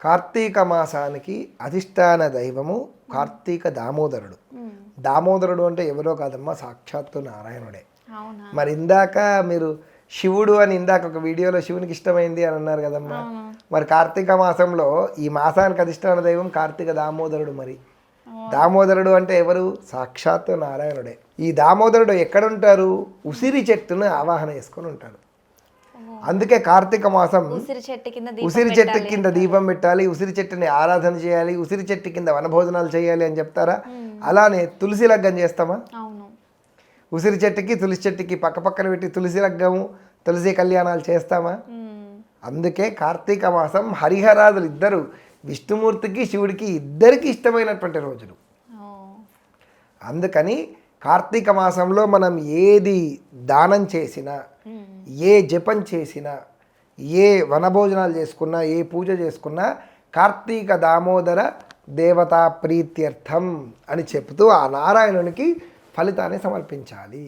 కార్తీక మాసానికి అధిష్టాన దైవము కార్తీక దామోదరుడు. దామోదరుడు అంటే ఎవరో కాదమ్మా, సాక్షాత్తు నారాయణుడే. మరి ఇందాక మీరు శివుడు అని ఇందాక ఒక వీడియోలో శివునికి ఇష్టమైంది అని అన్నారు కదమ్మా. మరి కార్తీక మాసంలో ఈ మాసానికి అధిష్టాన దైవం కార్తీక దామోదరుడు. మరి దామోదరుడు అంటే ఎవరు? సాక్షాత్తు నారాయణుడే. ఈ దామోదరుడు ఎక్కడుంటారు? ఉసిరి చెట్టును ఆవాహన చేసుకొని ఉంటాడు. అందుకే కార్తీక మాసం ఉసిరి చెట్టు కింద దీపం పెట్టాలి, ఉసిరి చెట్టుని ఆరాధన చేయాలి, ఉసిరి చెట్టు కింద వనభోజనాలు చేయాలి అని చెప్తారా? అలానే తులసి లగ్గం చేస్తామా? ఉసిరి చెట్టుకి తులసి చెట్టుకి పక్క పక్కన పెట్టి తులసి లగ్గము, తులసి కళ్యాణాలు చేస్తామా? అందుకే కార్తీక మాసం హరిహరాదులు ఇద్దరు, విష్ణుమూర్తికి శివుడికి ఇద్దరికి ఇష్టమైనటువంటి రోజులు. అందుకని కార్తీక మాసంలో మనం ఏది దానం చేసినా, ఏ జపం చేసినా, ఏ వనభోజనాలు చేసుకున్నా, ఏ పూజ చేసుకున్నా కార్తీక దామోదర దేవతా ప్రీత్యర్థం అని చెప్తూ ఆ నారాయణునికి ఫలితాన్ని సమర్పించాలి.